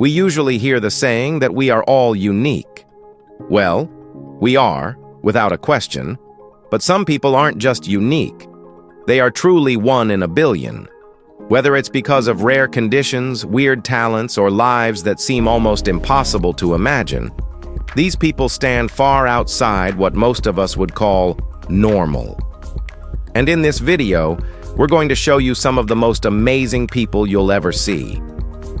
We usually hear the saying that we are all unique. Well, we are, without a question, but some people aren't just unique. They are truly one in a billion. Whether it's because of rare conditions, weird talents, or lives that seem almost impossible to imagine, these people stand far outside what most of us would call normal. And in this video, we're going to show you some of the most amazing people you'll ever see.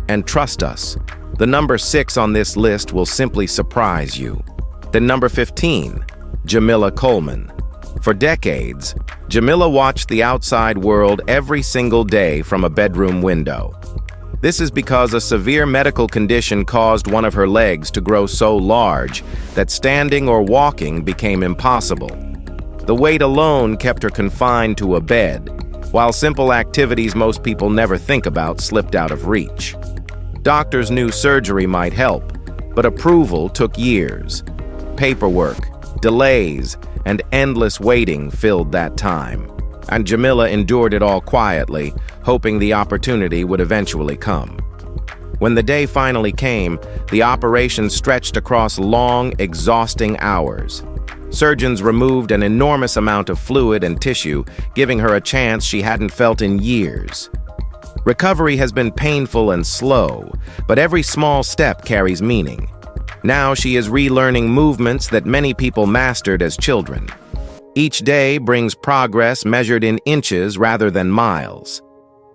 And trust us, the number 6 on this list will simply surprise you. Then number 15, Jamila Coleman. For decades, Jamila watched the outside world every single day from a bedroom window. This is because a severe medical condition caused one of her legs to grow so large that standing or walking became impossible. The weight alone kept her confined to a bed, while simple activities most people never think about slipped out of reach. Doctors knew surgery might help, but approval took years. Paperwork, delays, and endless waiting filled that time, and Jamila endured it all quietly, hoping the opportunity would eventually come. When the day finally came, the operation stretched across long, exhausting hours. Surgeons removed an enormous amount of fluid and tissue, giving her a chance she hadn't felt in years. Recovery has been painful and slow, but every small step carries meaning. Now she is relearning movements that many people mastered as children. Each day brings progress measured in inches rather than miles.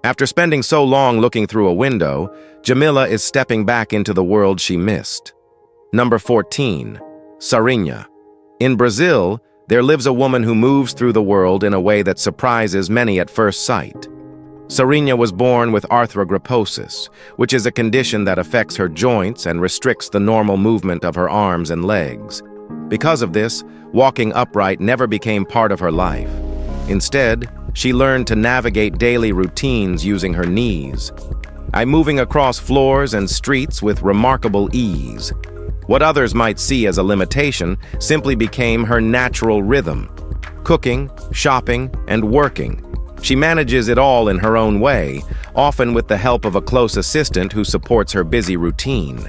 After spending so long looking through a window, Jamila is stepping back into the world she missed. Number 14, Serena. In Brazil, there lives a woman who moves through the world in a way that surprises many at first sight. Serena was born with arthrogryposis, which is a condition that affects her joints and restricts the normal movement of her arms and legs. Because of this, walking upright never became part of her life. Instead, she learned to navigate daily routines using her knees, moving across floors and streets with remarkable ease. What others might see as a limitation simply became her natural rhythm. Cooking, shopping, and working. She manages it all in her own way, often with the help of a close assistant who supports her busy routine.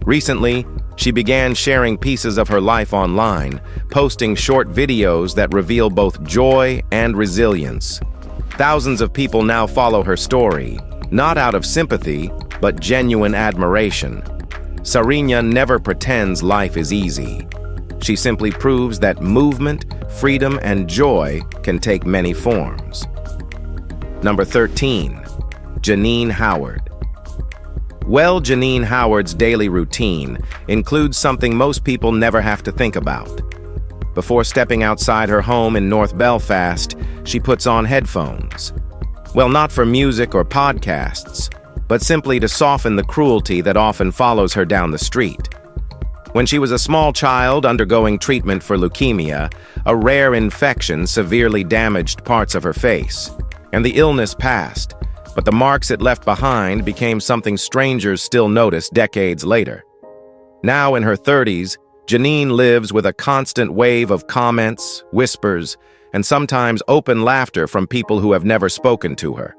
Recently, she began sharing pieces of her life online, posting short videos that reveal both joy and resilience. Thousands of people now follow her story, not out of sympathy, but genuine admiration. Serena never pretends life is easy. She simply proves that movement, freedom, and joy can take many forms. Number 13, Janine Howard. Well, Janine Howard's daily routine includes something most people never have to think about. Before stepping outside her home in North Belfast, she puts on headphones. Well, not for music or podcasts, but simply to soften the cruelty that often follows her down the street. When she was a small child undergoing treatment for leukemia, a rare infection severely damaged parts of her face, and the illness passed, but the marks it left behind became something strangers still notice decades later. Now in her 30s, Janine lives with a constant wave of comments, whispers, and sometimes open laughter from people who have never spoken to her.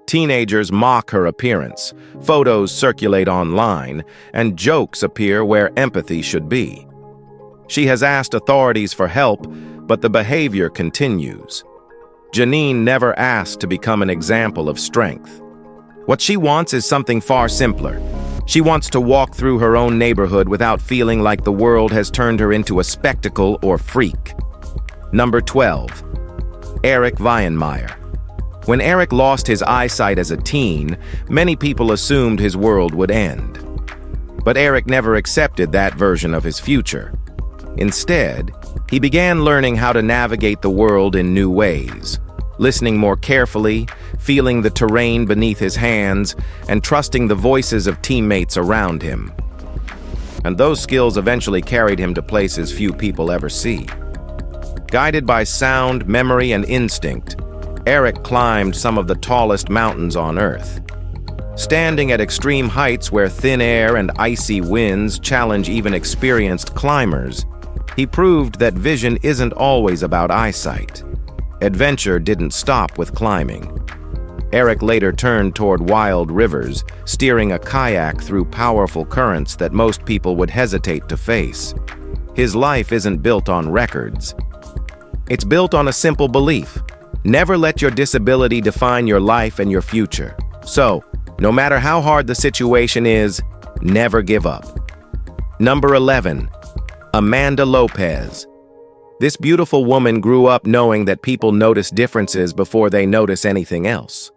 Teenagers mock her appearance, photos circulate online, and jokes appear where empathy should be. She has asked authorities for help, but the behavior continues. Janine never asked to become an example of strength. What she wants is something far simpler. She wants to walk through her own neighborhood without feeling like the world has turned her into a spectacle or freak. Number 12, Eric Vion. When Eric lost his eyesight as a teen, many people assumed his world would end. But Eric never accepted that version of his future. Instead, he began learning how to navigate the world in new ways, listening more carefully, feeling the terrain beneath his hands, and trusting the voices of teammates around him. And those skills eventually carried him to places few people ever see. Guided by sound, memory, and instinct, Eric climbed some of the tallest mountains on Earth. Standing at extreme heights where thin air and icy winds challenge even experienced climbers, he proved that vision isn't always about eyesight. Adventure didn't stop with climbing. Eric later turned toward wild rivers, steering a kayak through powerful currents that most people would hesitate to face. His life isn't built on records. It's built on a simple belief. Never let your disability define your life and your future. So, no matter how hard the situation is, never give up. Number 11. Amanda Lopez. This beautiful woman grew up knowing that people notice differences before they notice anything else.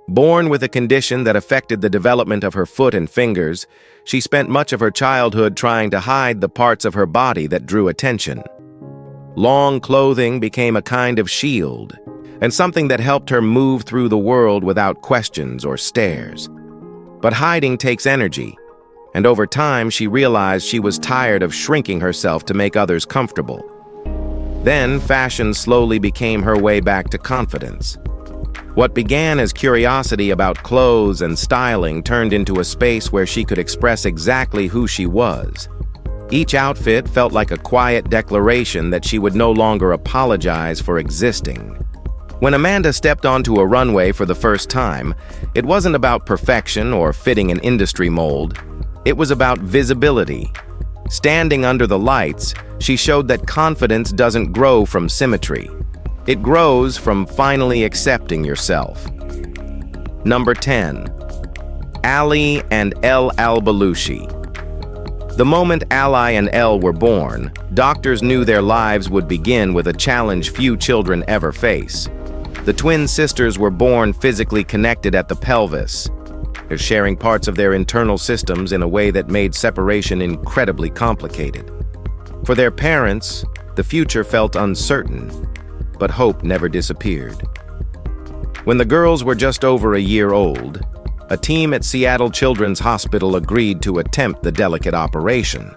Born with a condition that affected the development of her foot and fingers, she spent much of her childhood trying to hide the parts of her body that drew attention. Long clothing became a kind of shield, and something that helped her move through the world without questions or stares. But hiding takes energy, and over time she realized she was tired of shrinking herself to make others comfortable. Then fashion slowly became her way back to confidence. What began as curiosity about clothes and styling turned into a space where she could express exactly who she was. Each outfit felt like a quiet declaration that she would no longer apologize for existing. When Amanda stepped onto a runway for the first time, it wasn't about perfection or fitting an industry mold. It was about visibility. Standing under the lights, she showed that confidence doesn't grow from symmetry. It grows from finally accepting yourself. Number 10. Alli and L Albalushi. The moment Alli and Elle were born, doctors knew their lives would begin with a challenge few children ever face. The twin sisters were born physically connected at the pelvis, sharing parts of their internal systems in a way that made separation incredibly complicated. For their parents, the future felt uncertain, but hope never disappeared. When the girls were just over a year old, a team at Seattle Children's Hospital agreed to attempt the delicate operation.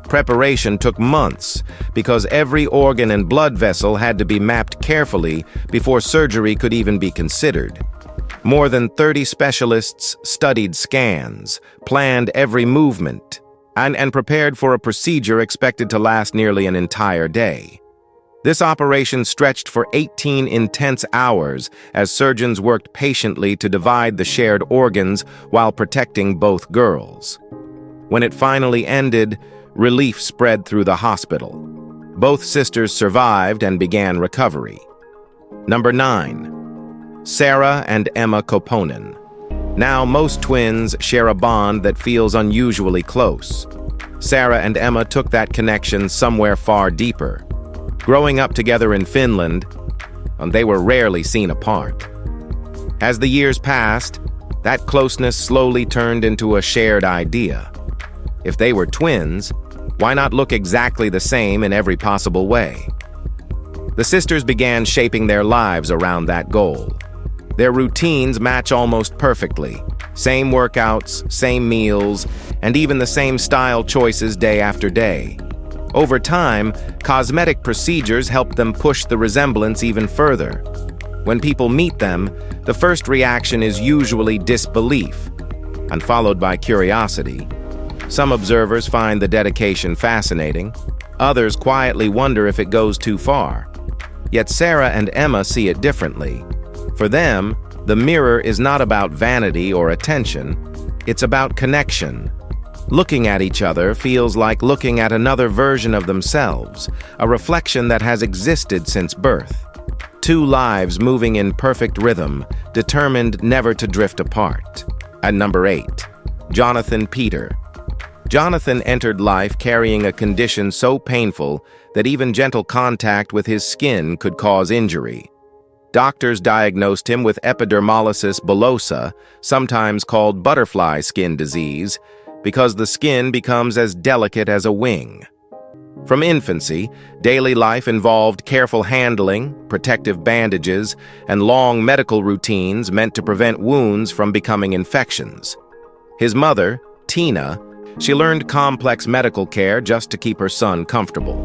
Preparation took months because every organ and blood vessel had to be mapped carefully before surgery could even be considered. More than 30 specialists studied scans, planned every movement, and prepared for a procedure expected to last nearly an entire day. This operation stretched for 18 intense hours as surgeons worked patiently to divide the shared organs while protecting both girls. When it finally ended, relief spread through the hospital. Both sisters survived and began recovery. Number 9. Sarah and Emma Copon. Now, most twins share a bond that feels unusually close. Sarah and Emma took that connection somewhere far deeper. Growing up together in Finland, they were rarely seen apart. As the years passed, that closeness slowly turned into a shared idea. If they were twins, why not look exactly the same in every possible way? The sisters began shaping their lives around that goal. Their routines match almost perfectly. Same workouts, same meals, and even the same style choices day after day. Over time, cosmetic procedures help them push the resemblance even further. When people meet them, the first reaction is usually disbelief, and followed by curiosity. Some observers find the dedication fascinating. Others quietly wonder if it goes too far. Yet Sarah and Emma see it differently. For them, the mirror is not about vanity or attention. It's about connection. Looking at each other feels like looking at another version of themselves, a reflection that has existed since birth. Two lives moving in perfect rhythm, determined never to drift apart. At number 8, Jonathan Peter. Jonathan entered life carrying a condition so painful that even gentle contact with his skin could cause injury. Doctors diagnosed him with epidermolysis bullosa, sometimes called butterfly skin disease, because the skin becomes as delicate as a wing. From infancy, daily life involved careful handling, protective bandages, and long medical routines meant to prevent wounds from becoming infections. His mother, Tina, she learned complex medical care just to keep her son comfortable.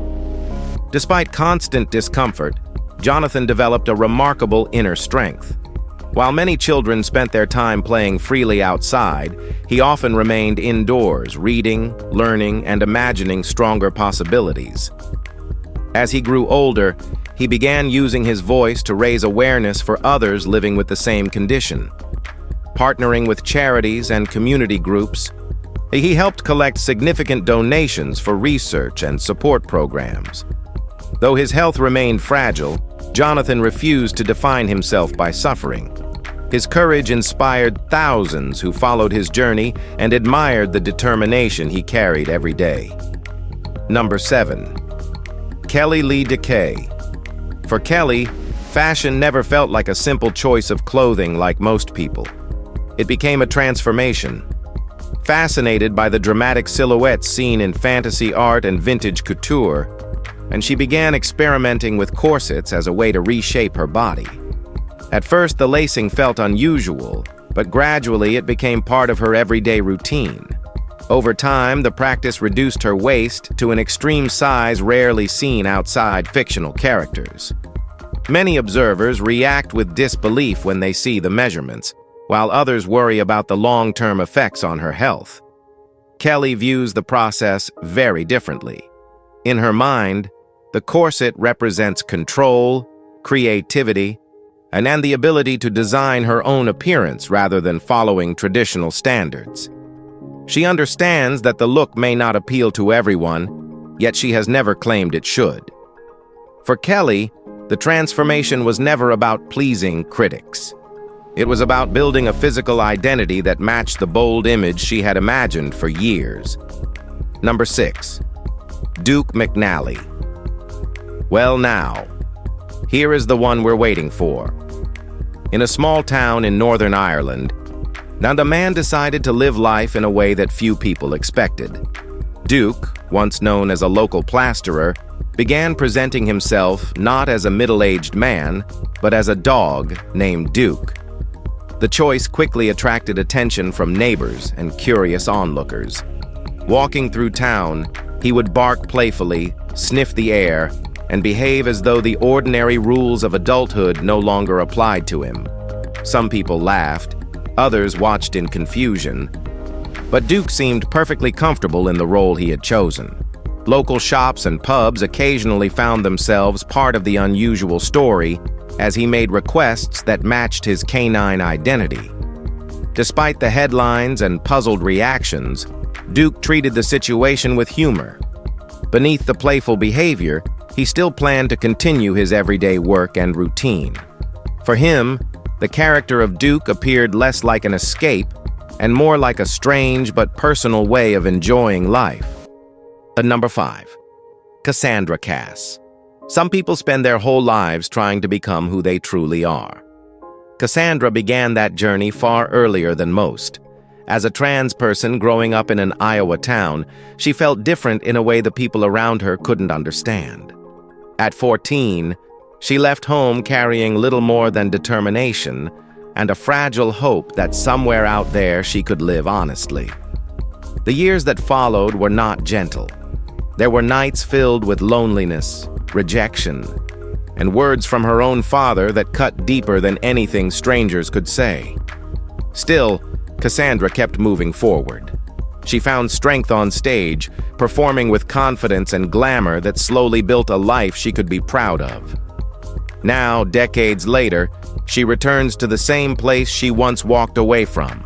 Despite constant discomfort, Jonathan developed a remarkable inner strength. While many children spent their time playing freely outside, he often remained indoors, reading, learning, and imagining stronger possibilities. As he grew older, he began using his voice to raise awareness for others living with the same condition. Partnering with charities and community groups, he helped collect significant donations for research and support programs. Though his health remained fragile, Jonathan refused to define himself by suffering. His courage inspired thousands who followed his journey and admired the determination he carried every day. Number 7. Kelly Lee Decay. For Kelly, fashion never felt like a simple choice of clothing like most people. It became a transformation. Fascinated by the dramatic silhouettes seen in fantasy art and vintage couture, and she began experimenting with corsets as a way to reshape her body. At first, the lacing felt unusual, but gradually it became part of her everyday routine. Over time, the practice reduced her waist to an extreme size rarely seen outside fictional characters. Many observers react with disbelief when they see the measurements, while others worry about the long-term effects on her health. Kelly views the process very differently. In her mind, the corset represents control, creativity, and the ability to design her own appearance rather than following traditional standards. She understands that the look may not appeal to everyone, yet she has never claimed it should. For Kelly, the transformation was never about pleasing critics. It was about building a physical identity that matched the bold image she had imagined for years. Number 6. Duke McNally. Well now, here is the one we're waiting for. In a small town in Northern Ireland, a man decided to live life in a way that few people expected. Duke, once known as a local plasterer, began presenting himself not as a middle-aged man, but as a dog named Duke. The choice quickly attracted attention from neighbors and curious onlookers. Walking through town, he would bark playfully, sniff the air, and behave as though the ordinary rules of adulthood no longer applied to him. Some people laughed, others watched in confusion, but Duke seemed perfectly comfortable in the role he had chosen. Local shops and pubs occasionally found themselves part of the unusual story as he made requests that matched his canine identity. Despite the headlines and puzzled reactions, Duke treated the situation with humor. Beneath the playful behavior, he still planned to continue his everyday work and routine. For him, the character of Duke appeared less like an escape and more like a strange but personal way of enjoying life. Number 5. Cassandra Cass. Some people spend their whole lives trying to become who they truly are. Cassandra began that journey far earlier than most. As a trans person growing up in an Iowa town, she felt different in a way the people around her couldn't understand. At 14, she left home carrying little more than determination and a fragile hope that somewhere out there she could live honestly. The years that followed were not gentle. There were nights filled with loneliness, rejection, and words from her own father that cut deeper than anything strangers could say. Still, Cassandra kept moving forward. She found strength on stage, performing with confidence and glamour that slowly built a life she could be proud of. Now, decades later, she returns to the same place she once walked away from.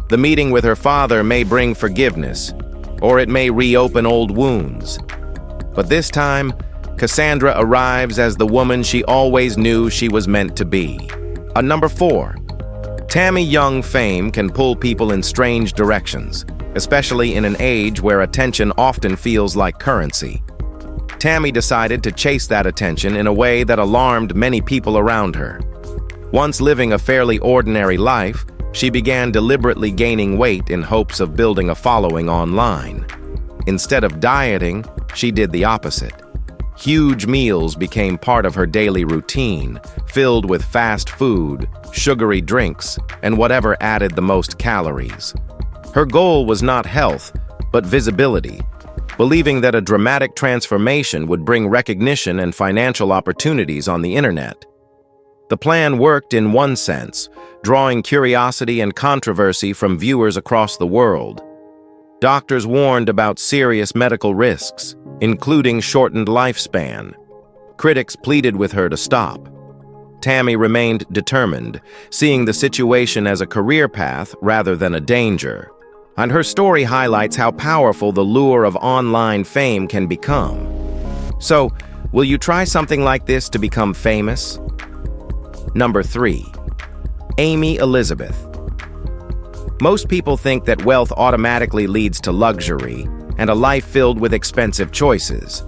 The meeting with her father may bring forgiveness, or it may reopen old wounds. But this time, Cassandra arrives as the woman she always knew she was meant to be. Number 4. Tammy Young fame can pull people in strange directions, especially in an age where attention often feels like currency. Tammy decided to chase that attention in a way that alarmed many people around her. Once living a fairly ordinary life, she began deliberately gaining weight in hopes of building a following online. Instead of dieting, she did the opposite. Huge meals became part of her daily routine, filled with fast food, sugary drinks, and whatever added the most calories. Her goal was not health, but visibility, believing that a dramatic transformation would bring recognition and financial opportunities on the internet. The plan worked in one sense, drawing curiosity and controversy from viewers across the world. Doctors warned about serious medical risks, including shortened lifespan. Critics pleaded with her to stop. Tammy remained determined, seeing the situation as a career path rather than a danger. And her story highlights how powerful the lure of online fame can become. So, will you try something like this to become famous? Number 3. Amy Elizabeth. Most people think that wealth automatically leads to luxury and a life filled with expensive choices.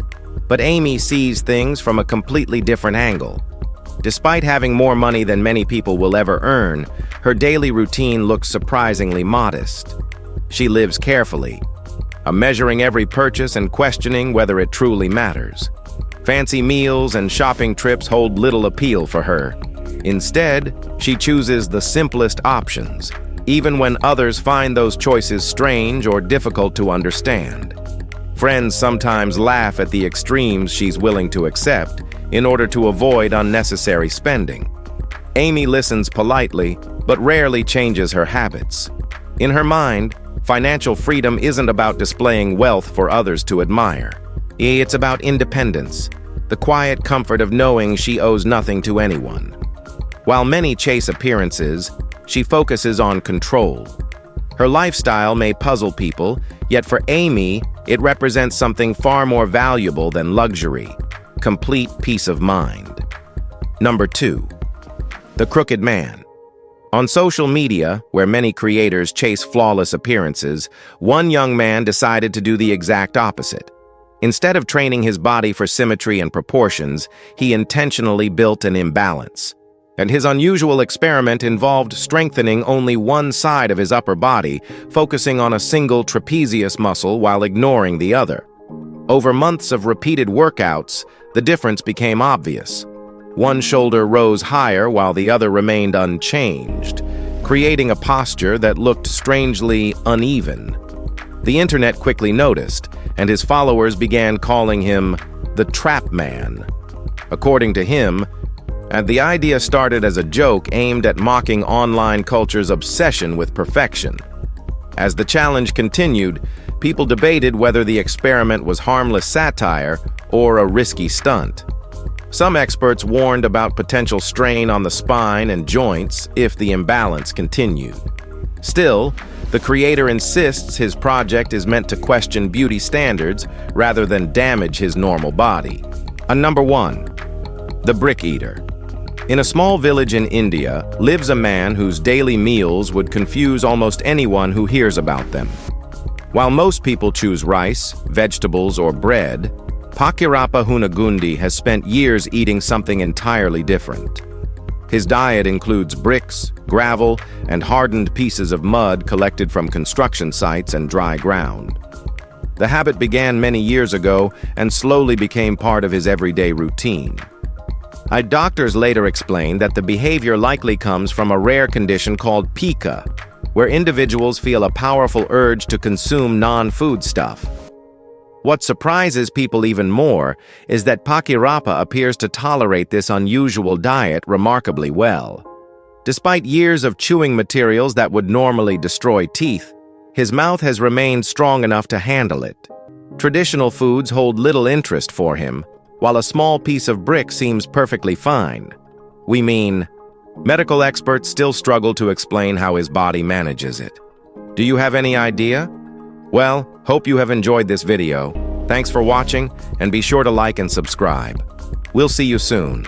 But Amy sees things from a completely different angle. Despite having more money than many people will ever earn, her daily routine looks surprisingly modest. She lives carefully, measuring every purchase and questioning whether it truly matters. Fancy meals and shopping trips hold little appeal for her. Instead, she chooses the simplest options, even when others find those choices strange or difficult to understand. Friends sometimes laugh at the extremes she's willing to accept in order to avoid unnecessary spending. Amy listens politely, but rarely changes her habits. In her mind, financial freedom isn't about displaying wealth for others to admire. It's about independence, the quiet comfort of knowing she owes nothing to anyone. While many chase appearances, she focuses on control. Her lifestyle may puzzle people, yet for Amy, it represents something far more valuable than luxury: complete peace of mind. Number 2. The Crooked Man. On social media, where many creators chase flawless appearances, one young man decided to do the exact opposite. Instead of training his body for symmetry and proportions, he intentionally built an imbalance. And his unusual experiment involved strengthening only one side of his upper body, focusing on a single trapezius muscle while ignoring the other. Over months of repeated workouts, the difference became obvious. One shoulder rose higher while the other remained unchanged, creating a posture that looked strangely uneven. The internet quickly noticed, and his followers began calling him the Trap Man. According to him, the idea started as a joke aimed at mocking online culture's obsession with perfection. As the challenge continued, people debated whether the experiment was harmless satire or a risky stunt. Some experts warned about potential strain on the spine and joints if the imbalance continued. Still, the creator insists his project is meant to question beauty standards rather than damage his normal body. Number 1. The Brick Eater. In a small village in India lives a man whose daily meals would confuse almost anyone who hears about them. While most people choose rice, vegetables, or bread, Pakirappa Hunagundi has spent years eating something entirely different. His diet includes bricks, gravel, and hardened pieces of mud collected from construction sites and dry ground. The habit began many years ago and slowly became part of his everyday routine. Doctors later explained that the behavior likely comes from a rare condition called pica, where individuals feel a powerful urge to consume non-food stuff. What surprises people even more is that Pakirappa appears to tolerate this unusual diet remarkably well. Despite years of chewing materials that would normally destroy teeth, his mouth has remained strong enough to handle it. Traditional foods hold little interest for him, while a small piece of brick seems perfectly fine. Medical experts still struggle to explain how his body manages it. Do you have any idea? Well, hope you have enjoyed this video. Thanks for watching, and be sure to like and subscribe. We'll see you soon.